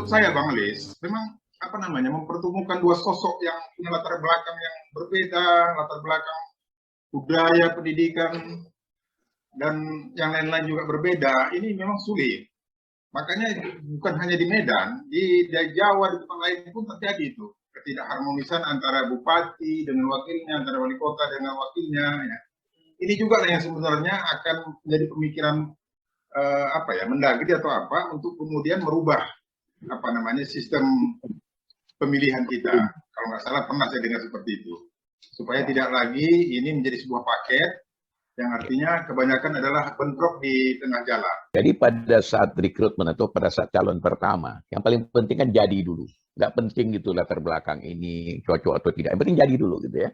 saya Bang Lis, memang apa namanya mempertemukan dua sosok yang punya latar belakang yang berbeda, latar belakang budaya, pendidikan, dan yang lain-lain juga berbeda. Ini memang sulit. Makanya bukan hanya di Medan, di Jawa, di tempat lain pun terjadi itu ketidakharmonisan antara bupati dengan wakilnya, antara wali kota dengan wakilnya. Ya. Ini juga yang sebenarnya akan menjadi pemikiran Mendagri atau apa untuk kemudian merubah apa namanya sistem pemilihan kita. Kalau nggak salah pernah saya dengar seperti itu, supaya tidak lagi ini menjadi sebuah paket yang artinya kebanyakan adalah bentrok di tengah jalan. Jadi pada saat rekrutmen atau pada saat calon pertama, yang paling penting kan jadi dulu. Nggak penting gitu latar belakang ini cocok atau tidak. Yang penting jadi dulu gitu ya.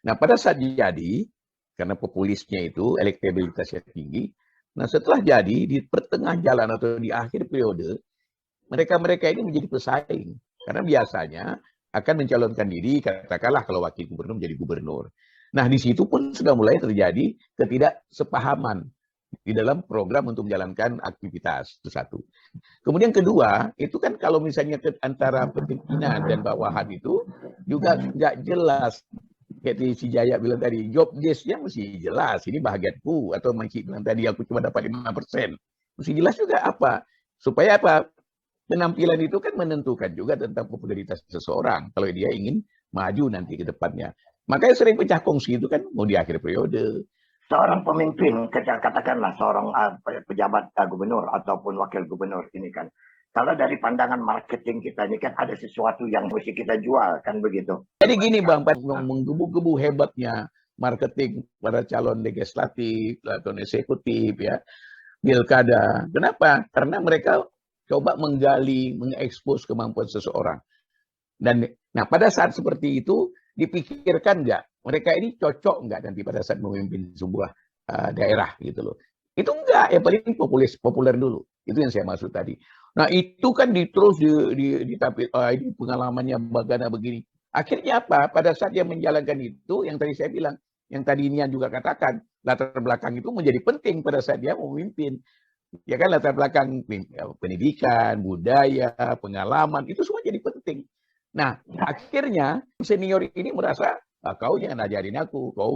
Nah pada saat jadi, karena populisnya itu, elektabilitasnya tinggi. Nah setelah jadi, di pertengah jalan atau di akhir periode, mereka-mereka ini menjadi pesaing. Karena biasanya akan mencalonkan diri, katakanlah kalau wakil gubernur menjadi gubernur. Nah, di situ pun sudah mulai terjadi ketidaksepahaman di dalam program untuk menjalankan aktivitas. Itu satu. Kemudian kedua, itu kan kalau misalnya antara pimpinan dan bawahan itu juga nggak jelas. Kayak si Jaya bilang tadi, job desk-nya mesti jelas. Ini bahagianku. Atau Maki bilang tadi, aku cuma dapat 5%. Mesti jelas juga apa. Supaya apa? Penampilan itu kan menentukan juga tentang popularitas seseorang. Kalau dia ingin maju nanti ke depannya. Makanya sering pecah kongsi itu kan mau di akhir periode. Seorang pemimpin, katakanlah seorang pejabat gubernur ataupun wakil gubernur ini kan. Kalau dari pandangan marketing kita ini kan ada sesuatu yang mesti kita jual kan begitu. Jadi gini Bang, menggebu-gebu hebatnya marketing para calon legislatif atau eksekutif ya, pilkada. Kenapa? Karena mereka coba menggali, mengekspos kemampuan seseorang. Dan nah pada saat seperti itu dipikirkan nggak mereka ini cocok nggak nanti pada saat memimpin sebuah daerah gitu loh. Itu enggak, yang paling populer dulu. Itu yang saya maksud tadi. Nah itu kan terus di pengalamannya bagaimana begini. Akhirnya apa? Pada saat dia menjalankan itu, yang tadi saya bilang, yang tadi Nian juga katakan, latar belakang itu menjadi penting pada saat dia memimpin. Ya kan latar belakang pendidikan, budaya, pengalaman, itu semua jadi penting. Nah, akhirnya senior ini merasa, kau jangan ajarin aku, kau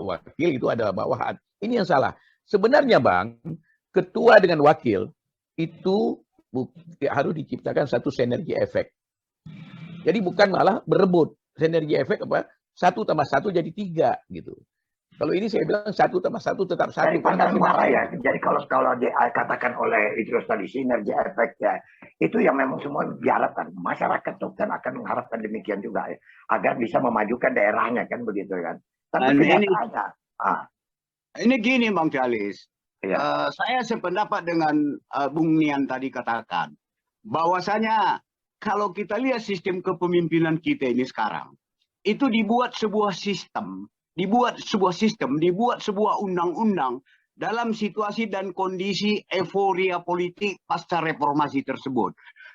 wakil itu adalah bawahan. Ini yang salah. Sebenarnya Bang, ketua dengan wakil itu harus diciptakan satu sinergi efek. Jadi bukan malah berebut. Sinergi efek apa? 1+1 jadi 3 gitu. Kalau ini saya bilang 1+1 tetap 1. Dari pandangan mana ya? Jadi kalau dikatakan oleh Idrus tadi sinergi efek ya, itu yang memang semua diharapkan. Masyarakat tuh kan akan mengharapkan demikian juga ya, agar bisa memajukan daerahnya kan begitu kan. Tapi kenyataannya, ini gini Bang Jalis, ya. saya sependapat dengan Bung Nian tadi katakan, bahwasanya kalau kita lihat sistem kepemimpinan kita ini sekarang, itu dibuat sebuah sistem, dibuat sebuah undang-undang dalam situasi dan kondisi euforia politik pasca reformasi tersebut.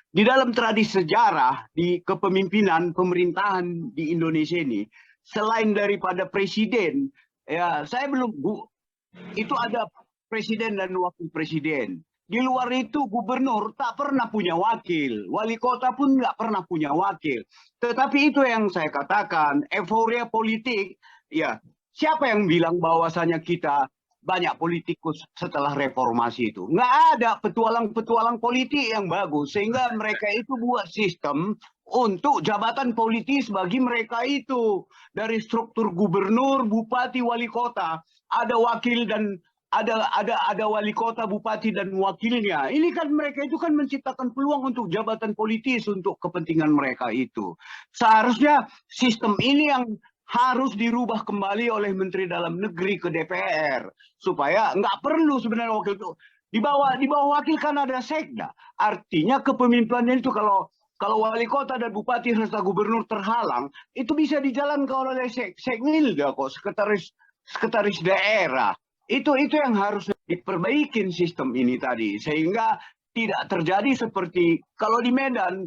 Di dalam tradisi sejarah di kepemimpinan pemerintahan di Indonesia ini, selain daripada presiden, ya saya belum itu ada presiden dan wakil presiden. Di luar itu gubernur tak pernah punya wakil, wali kota pun nggak pernah punya wakil. Tetapi itu yang saya katakan, euforia politik, ya siapa yang bilang bahwasanya kita banyak politikus setelah reformasi itu? Nggak ada petualang-petualang politik yang bagus, sehingga mereka itu buat sistem untuk jabatan politis bagi mereka itu. Dari struktur gubernur, bupati, wali kota, ada wakil dan ada wali kota, bupati dan wakilnya. Ini kan mereka itu kan menciptakan peluang untuk jabatan politis untuk kepentingan mereka itu. Seharusnya sistem ini yang harus dirubah kembali oleh Menteri Dalam Negeri ke DPR supaya nggak perlu sebenarnya wakil itu. Di bawah wakil kan ada sekda. Artinya kepemimpinan itu kalau wali kota dan bupati serta gubernur terhalang, itu bisa dijalankan oleh sekmilda kok, sekretaris daerah. Itu yang harus diperbaikin sistem ini tadi, sehingga tidak terjadi seperti kalau di Medan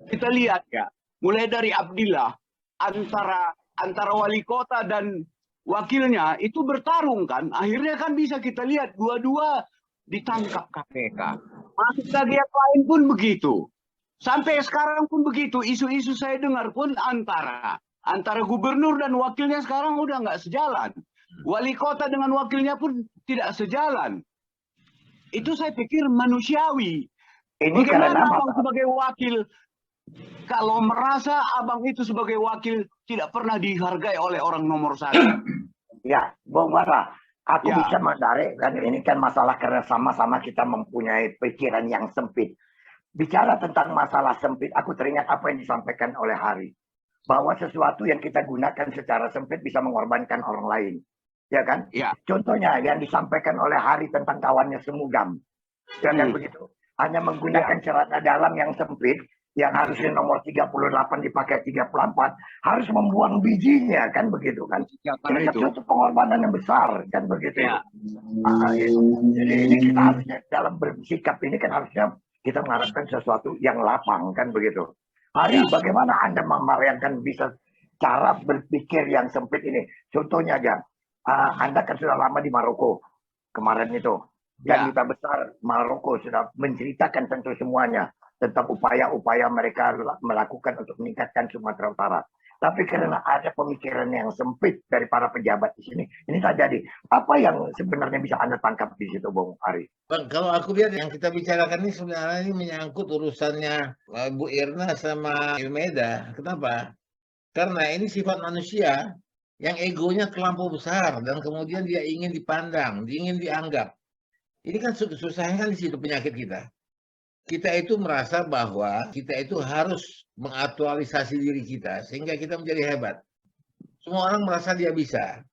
kita lihat ya, mulai dari Abdillah antara wali kota dan wakilnya itu bertarung kan, akhirnya kan bisa kita lihat dua-dua ditangkap KPK. Masuk bagian lain pun begitu. Sampai sekarang pun begitu, isu-isu saya dengar pun antara gubernur dan wakilnya sekarang udah nggak sejalan. Wali kota dengan wakilnya pun tidak sejalan. Itu saya pikir manusiawi. Ini Bagaimana karena abang sebagai wakil, kalau merasa abang itu sebagai wakil tidak pernah dihargai oleh orang nomor satu? ya, Bung Bara, aku Ya. bisa menarik kan ini kan masalah karena sama-sama kita mempunyai pikiran yang sempit. Bicara tentang masalah sempit, aku teringat apa yang disampaikan oleh Hari. Bahwa sesuatu yang kita gunakan secara sempit bisa mengorbankan orang lain. Ya kan? Ya. Contohnya yang disampaikan oleh Hari tentang kawannya Semugam. Ya kan begitu? Hanya menggunakan celana dalam yang sempit, yang harusnya nomor 38 dipakai 34, harus membuang bijinya, kan begitu kan? Ini kan suatu pengorbanan yang besar, kan begitu. Ya. Jadi ini kita harusnya dalam bersikap ini kan harusnya kita mengharapkan sesuatu yang lapang, kan begitu. Hari, bagaimana Anda membayangkan bisa cara berpikir yang sempit ini? Contohnya aja, Anda kan sudah lama di Maroko kemarin itu. Dan Duta Besar Maroko sudah menceritakan tentu semuanya tentang upaya-upaya mereka melakukan untuk meningkatkan Sumatera Utara. Tapi karena ada pemikiran yang sempit dari para pejabat di sini, ini tak jadi. Apa yang sebenarnya bisa Anda tangkap di situ, Bung Ari? Bang, kalau aku lihat yang kita bicarakan ini sebenarnya ini menyangkut urusannya Bu Irna sama Ilmeda. Kenapa? Karena ini sifat manusia yang egonya terlampau besar dan kemudian dia ingin dipandang, ingin dianggap. Ini kan susahnya kan di situ penyakit kita. Kita itu merasa bahwa kita itu harus mengaktualisasi diri kita sehingga kita menjadi hebat. Semua orang merasa dia bisa,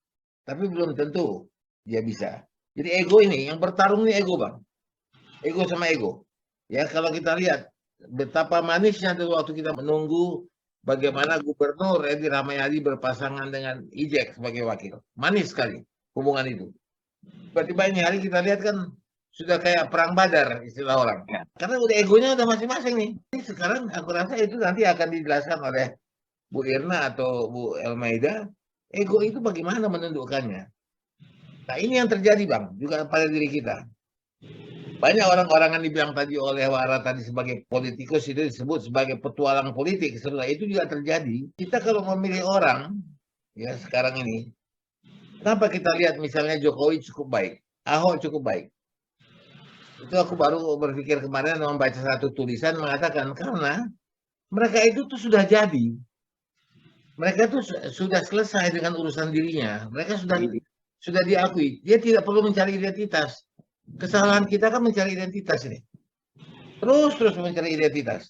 tapi belum tentu dia bisa. Jadi ego ini, yang bertarung ini ego, Bang. Ego sama ego. Ya, kalau kita lihat betapa manisnya dulu waktu kita menunggu bagaimana Gubernur Edi Rahmayadi berpasangan dengan Ijek sebagai wakil. Manis sekali hubungan itu. Tiba-tiba ini hari kita lihat kan sudah kayak perang badar istilah orang. Ya. Karena udah egonya udah masing-masing nih. Ini sekarang aku rasa itu nanti akan dijelaskan oleh Bu Irna atau Bu Elmaida. Ego itu bagaimana menundukkannya. Nah ini yang terjadi, Bang, juga pada diri kita. Banyak orang-orang yang dibilang tadi oleh Wara tadi sebagai politikus itu disebut sebagai petualang politik. Setelah itu juga terjadi. Kita kalau memilih orang, ya sekarang ini, kenapa kita lihat misalnya Jokowi cukup baik, Ahok cukup baik. Itu aku baru berpikir kemarin membaca satu tulisan mengatakan karena mereka itu tuh sudah jadi. Mereka tuh sudah selesai dengan urusan dirinya. Mereka sudah diakui. Dia tidak perlu mencari identitas. Kesalahan kita kan mencari identitas ini. Terus mencari identitas.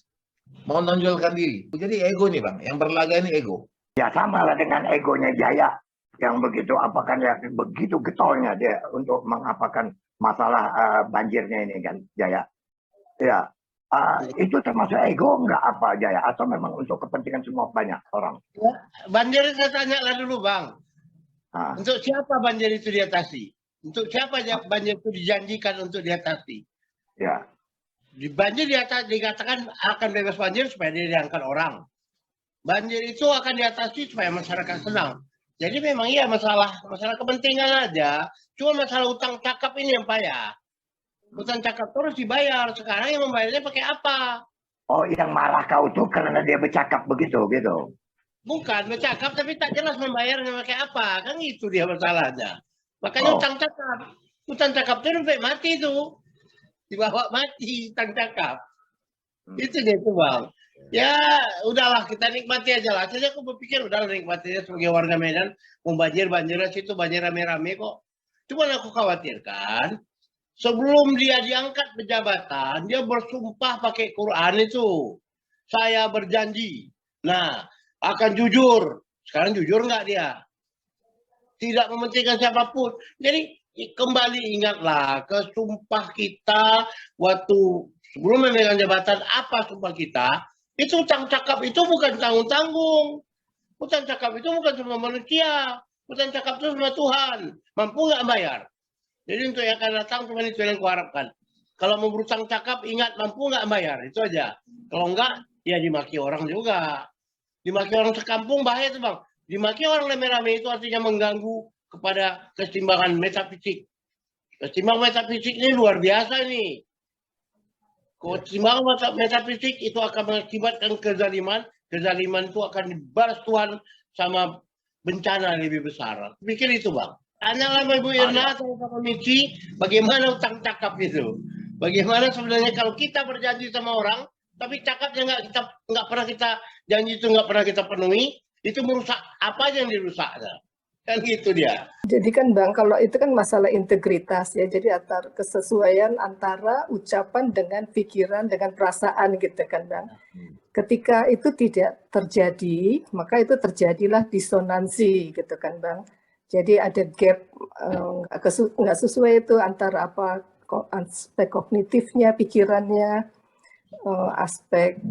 Mau menonjolkan diri. Jadi ego nih, Bang. Yang berlaga ini ego. Ya sama lah dengan egonya Jaya. Yang begitu apakan ya begitu getolnya dia untuk mengapakan masalah banjirnya ini kan Jaya. Ya, itu termasuk ego nggak apa Jaya? Atau memang untuk kepentingan semua banyak orang? Ya, banjir saya tanyalah dulu Bang. Untuk siapa banjir itu diatasi? Untuk siapa banjir itu dijanjikan untuk diatasi? Ya. Di banjir dikatakan akan bebas banjir supaya dia diangkat orang. Banjir itu akan diatasi supaya masyarakat senang. Jadi memang iya masalah kepentingan aja. Cuma masalah utang cakap ini yang payah. Utang cakap terus dibayar. Sekarang yang membayarnya pakai apa? Oh, yang marah kau tuh karena dia bercakap begitu, gitu? Bukan bercakap, tapi tak jelas membayarnya pakai apa. Kan itu dia masalahnya. Makanya utang cakap. Utang cakap itu sampai mati tuh. Dibawa mati utang cakap. Itu dia tuh Bang. Ya udahlah kita nikmati aja lah. Saya aku berpikir udahlah nikmati aja sebagai warga Medan. Mau banjir situ banjir rame-rame kok. Cuma aku khawatirkan sebelum dia diangkat pejabatan dia bersumpah pakai Quran itu. Saya berjanji. Nah akan jujur. Sekarang jujur nggak dia? Tidak mementingkan siapapun. Jadi kembali ingatlah ke sumpah kita waktu sebelum memegang jabatan apa sumpah kita. Itu utang cakap itu bukan tanggung-tanggung. Utang cakap itu bukan sama manusia. Utang cakap itu sama Tuhan. Mampu nggak bayar? Jadi untuk yang akan datang cuma itu yang kuharapkan. Kalau mau berutang cakap ingat mampu nggak bayar. Itu aja. Kalau enggak ya dimaki orang juga. Dimaki orang sekampung bahaya tuh Bang. Dimaki orang rame-rame itu artinya mengganggu kepada keseimbangan metafisik. Keseimbangan metafisik ini luar biasa nih. Keseimbangan metafisik itu akan mengakibatkan kezaliman. Kezaliman itu akan dibalas Tuhan sama bencana lebih besar. Pikir itu, Bang. Tanyalah Ibu Irna atau Pak Michi, bagaimana utang cakap itu? Bagaimana sebenarnya kalau kita berjanji sama orang, tapi cakapnya nggak pernah kita janji itu nggak pernah kita penuhi, itu merusak apa yang dirusaknya? Kan gitu dia. Jadi kan Bang, kalau itu kan masalah integritas ya, jadi kesesuaian antara ucapan dengan pikiran, dengan perasaan gitu kan Bang. Ketika itu tidak terjadi, maka itu terjadilah disonansi gitu kan Bang. Jadi ada gap, nggak sesuai itu antara aspek kognitifnya, pikirannya, aspek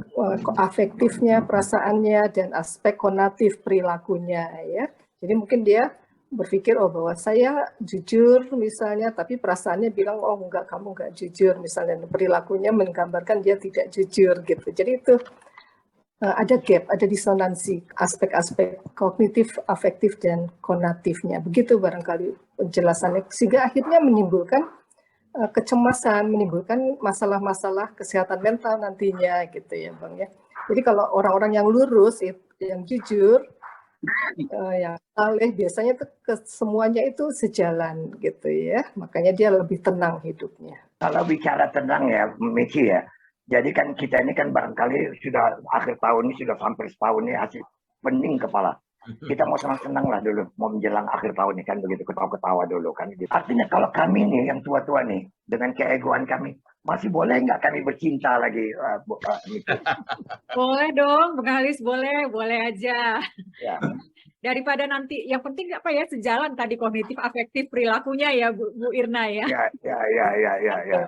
afektifnya, perasaannya, dan aspek konatif perilakunya ya. Jadi mungkin dia berpikir, oh bahwa saya jujur misalnya, tapi perasaannya bilang, oh enggak, kamu enggak jujur misalnya. Perilakunya menggambarkan dia tidak jujur gitu. Jadi itu ada gap, ada disonansi, aspek-aspek kognitif, afektif, dan konatifnya. Begitu barangkali penjelasannya. Sehingga akhirnya menimbulkan kecemasan, menimbulkan masalah-masalah kesehatan mental nantinya gitu ya Bang ya. Jadi kalau orang-orang yang lurus, yang jujur, yang saleh biasanya semuanya itu sejalan gitu ya, makanya dia lebih tenang hidupnya. Kalau bicara tenang ya, Michi ya, jadi kan kita ini kan barangkali sudah akhir tahun ini sudah hampir setahun ini hasil pening kepala. Kita mau senang-senang lah dulu, mau menjelang akhir tahun ini kan begitu, ketawa-ketawa dulu kan. Gitu. Artinya kalau kami nih yang tua-tua nih, dengan keegoan kami, masih boleh nggak kami bercinta lagi? Boleh dong, Bang Halis, boleh aja. Ya. Daripada nanti, yang penting apa ya, sejalan tadi kognitif afektif perilakunya ya Bu Irna ya. Ya.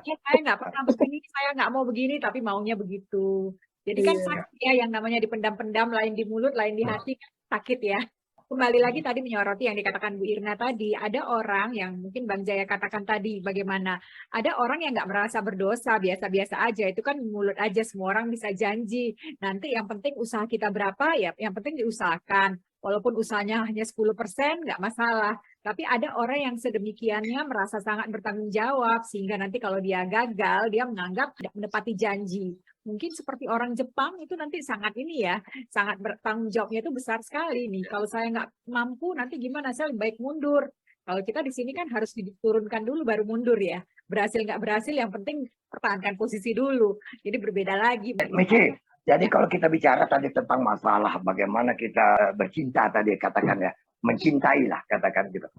Saya nggak pernah begini, saya nggak mau begini, tapi maunya begitu. Jadi kan sakit ya, yang namanya dipendam-pendam, lain di mulut, lain di hati, sakit ya. Kembali lagi tadi menyoroti yang dikatakan Bu Irna tadi, ada orang yang mungkin Bang Jaya katakan tadi, bagaimana ada orang yang nggak merasa berdosa, biasa-biasa aja, itu kan mulut aja, semua orang bisa janji. Nanti yang penting usaha kita berapa ya, yang penting diusahakan. Walaupun usahanya hanya 10%, nggak masalah. Tapi ada orang yang sedemikiannya merasa sangat bertanggung jawab, sehingga nanti kalau dia gagal, dia menganggap tidak menepati janji. Mungkin seperti orang Jepang itu nanti sangat ini ya, sangat bertanggung jawabnya itu besar sekali nih. Kalau saya nggak mampu, nanti gimana? Saya lebih baik mundur. Kalau kita di sini kan harus diturunkan dulu baru mundur ya. Berhasil nggak berhasil, yang penting pertahankan posisi dulu. Jadi berbeda lagi. Michi, jadi kalau kita bicara tadi tentang masalah bagaimana kita bercinta tadi katakan ya, mencintailah katakan gitu.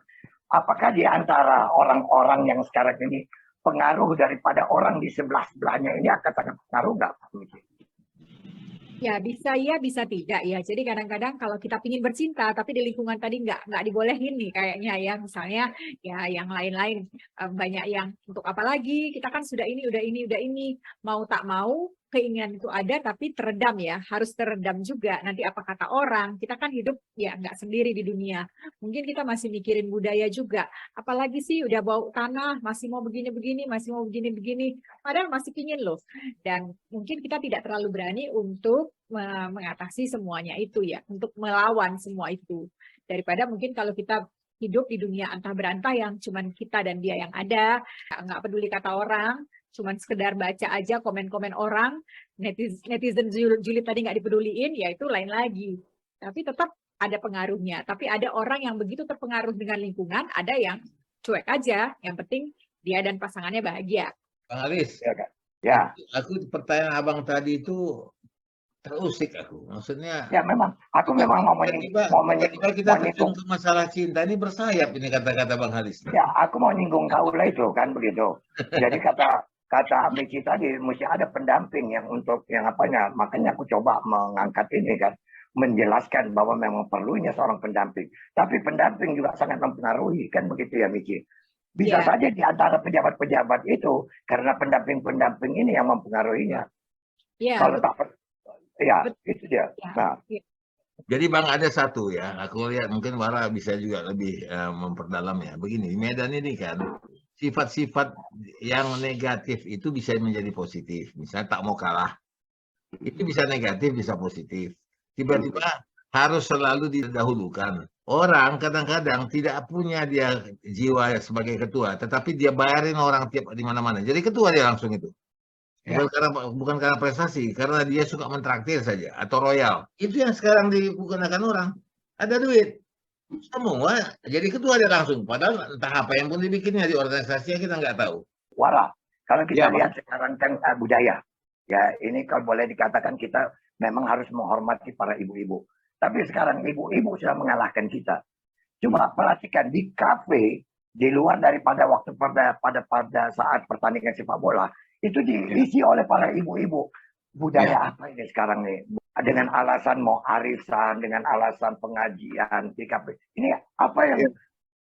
Apakah di antara orang-orang yang sekarang ini pengaruh daripada orang di sebelah-sebelahnya ini akan sangat pengaruh nggak? Ya bisa tidak ya. Jadi kadang-kadang kalau kita ingin bercinta tapi di lingkungan tadi nggak dibolehin nih kayaknya ya, misalnya ya yang lain-lain banyak yang untuk apa lagi, kita kan sudah ini udah ini mau tak mau keinginan itu ada tapi teredam ya, harus teredam juga. Nanti apa kata orang, kita kan hidup ya nggak sendiri di dunia. Mungkin kita masih mikirin budaya juga. Apalagi sih udah bau tanah, masih mau begini-begini, masih mau begini-begini. Padahal masih pingin loh. Dan mungkin kita tidak terlalu berani untuk mengatasi semuanya itu ya, untuk melawan semua itu. Daripada mungkin kalau kita hidup di dunia antah berantah yang cuman kita dan dia yang ada, nggak peduli kata orang, cuman sekedar baca aja komen-komen orang, netizen julid tadi nggak dipeduliin, ya itu lain lagi. Tapi tetap ada pengaruhnya. Tapi ada orang yang begitu terpengaruh dengan lingkungan, ada yang cuek aja, yang penting dia dan pasangannya bahagia. Bang Halis, Ya. aku pertanyaan abang tadi itu terusik aku. Maksudnya Ya memang, aku memang mau tiba-tiba kita terjun ke masalah cinta ini bersayap ini kata-kata Bang Halis. Ya, aku mau nyinggung kau lah itu kan begitu. Jadi kata Michi tadi mesti ada pendamping yang untuk yang apanya. Makanya aku coba mengangkat ini kan, menjelaskan bahwa memang perlunya seorang pendamping. Tapi pendamping juga sangat mempengaruhi kan begitu ya Michi. Bisa saja di antara pejabat-pejabat itu karena pendamping-pendamping ini yang mempengaruhinya. Kalau tak ya, itu dia. Nah. Jadi Bang ada satu ya, aku lihat mungkin Wara bisa juga lebih memperdalamnya. Begini, di Medan ini kan sifat-sifat yang negatif itu bisa menjadi positif. Misalnya tak mau kalah, itu bisa negatif, bisa positif. Tiba-tiba harus selalu didahulukan. Orang kadang-kadang tidak punya dia jiwa sebagai ketua, tetapi dia bayarin orang tiap di mana-mana. Jadi ketua dia langsung itu. Bukan karena prestasi, karena dia suka mentraktir saja atau royal. Itu yang sekarang digunakan orang. Ada duit. Semua jadi ketua dia langsung. Padahal entah apa yang pun dibikinnya di organisasinya kita nggak tahu. Wara, kalau kita Ya, Bang. lihat sekarang kan budaya, ya ini kalau boleh dikatakan kita memang harus menghormati para ibu-ibu. Tapi sekarang ibu-ibu sudah mengalahkan kita. Cuma perhatikan di kafe, di luar daripada waktu pada saat pertandingan sepak bola, itu diisi oleh para ibu-ibu. Budaya apa ini sekarang nih? Dengan alasan mau arisan, dengan alasan pengajian di kafe. Ini apa yang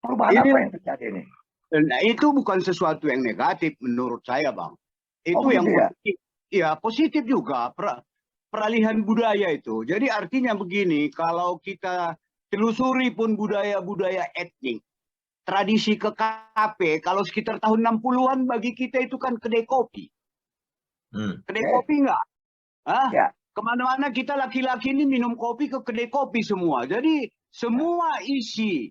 perubahan apa yang terjadi ini? Nah, itu bukan sesuatu yang negatif menurut saya, Bang. Itu yang gitu ya? positif. Ya, positif juga peralihan budaya itu. Jadi artinya begini, kalau kita telusuri pun budaya-budaya etnik, tradisi ke kafe, kalau sekitar tahun 60-an bagi kita itu kan kedai kopi. Kedai kopi enggak? Hah? Ya. Kemana-mana kita laki-laki ini minum kopi ke kedai kopi semua. Jadi semua isi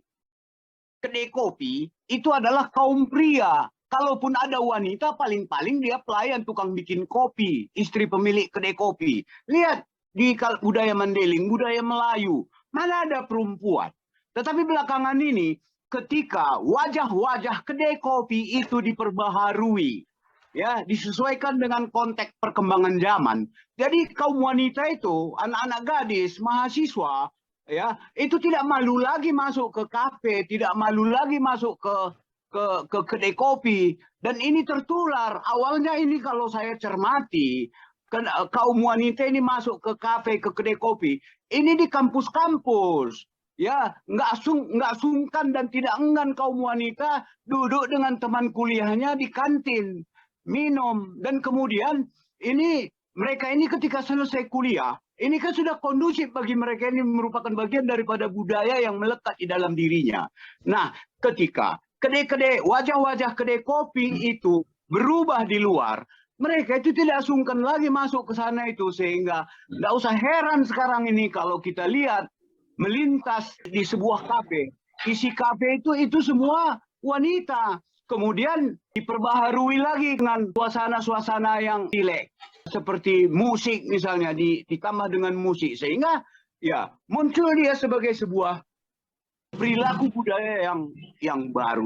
kedai kopi itu adalah kaum pria. Kalaupun ada wanita, paling-paling dia pelayan tukang bikin kopi, istri pemilik kedai kopi. Lihat di budaya Mandailing, budaya Melayu, mana ada perempuan. Tetapi belakangan ini, ketika wajah-wajah kedai kopi itu diperbaharui, ya, disesuaikan dengan konteks perkembangan zaman. Jadi kaum wanita itu, anak-anak gadis, mahasiswa, ya, itu tidak malu lagi masuk ke kafe, tidak malu lagi masuk ke kedai kopi, dan ini tertular. Awalnya ini kalau saya cermati, kaum wanita ini masuk ke kafe, ke kedai kopi, ini di kampus-kampus, ya, nggak sungkan dan tidak enggan kaum wanita duduk dengan teman kuliahnya di kantin, minum, dan kemudian ini mereka ini ketika selesai kuliah, ini kan sudah kondusif bagi mereka, ini merupakan bagian daripada budaya yang melekat di dalam dirinya. Nah, ketika kedai-kedai, wajah-wajah kedai kopi itu berubah di luar, mereka itu tidak sungkan lagi masuk ke sana itu, sehingga nggak usah heran sekarang ini kalau kita lihat melintas di sebuah kafe, isi kafe itu semua wanita. Kemudian diperbaharui lagi dengan suasana-suasana yang rileks, seperti musik misalnya, ditambah dengan musik, sehingga ya muncul dia sebagai sebuah perilaku budaya yang baru.